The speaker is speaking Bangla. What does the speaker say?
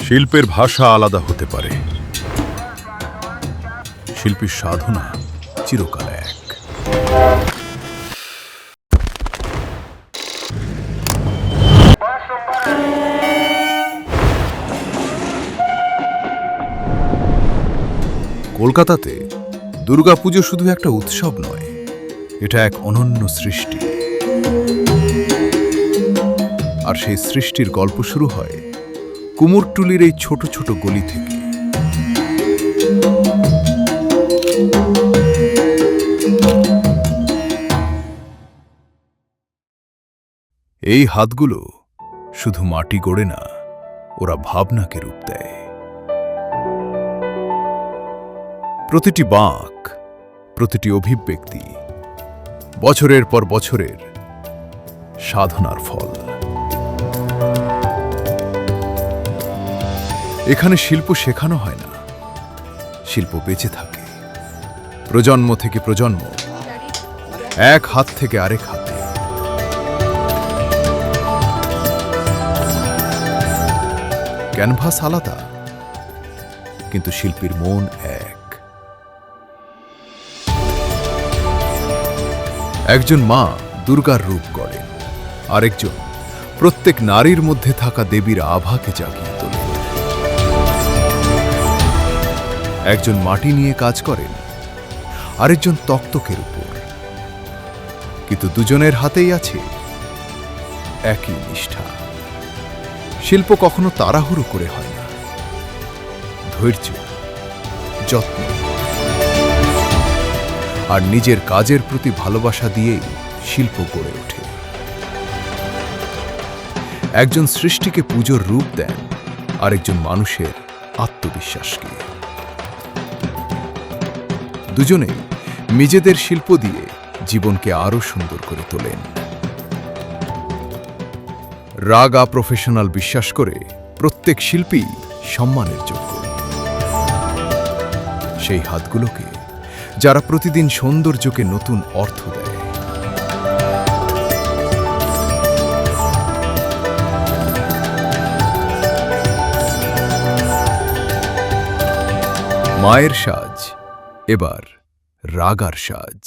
শিল্পের ভাষা আলাদা হতে পারে, শিল্পীর সাধনা চিরকাল এক। কলকাতাতে দুর্গাপুজো শুধু একটা উৎসব নয়, এটা এক অনন্য সৃষ্টি। আর সেই সৃষ্টির গল্প শুরু হয় কুমোরটুলির এই ছোট ছোট গলি থেকে। এই হাতগুলো শুধু মাটি গড়ে না, ওরা ভাবনাকে রূপ দেয়। প্রতিটি বাঁক, প্রতিটি অভিব্যক্তি বছরের পর বছরের সাধনার ফল। এখানে শিল্প শেখানো হয় না, শিল্প বেঁচে থাকে প্রজন্ম থেকে প্রজন্ম, এক হাত থেকে আরেক হাতে। ক্যানভাস আলাদা, কিন্তু শিল্পীর মন এক। একজন মা দুর্গার রূপ গড়েন, আরেকজন প্রত্যেক নারীর মধ্যে থাকা দেবীর আভাকে জাগিয়ে তোলেন। একজন মাটি নিয়ে কাজ করেন, আরেকজন তক্তকের উপর, কিন্তু দুজনের হাতেই আছে একই নিষ্ঠা। শিল্প কখনো তাড়াহুড়ো করে হয় না, ধৈর্য, যত্ন আর নিজের কাজের প্রতি ভালোবাসা দিয়েই শিল্প গড়ে ওঠে। একজন সৃষ্টিকে পুজোর রূপ দেন, আরেকজন মানুষের আত্মবিশ্বাসকে। দুজনেই নিজেদের শিল্প দিয়ে জীবনকে আরো সুন্দর করে তোলেন। রাগা প্রফেশনাল বিশ্বাস করে প্রত্যেক শিল্পী সম্মানের যোগ্য। সেই হাতগুলোকে যারা প্রতিদিন সৌন্দর্যকে নতুন অর্থ দেয়। মায়ের সাজ এবার রাগার সাজ।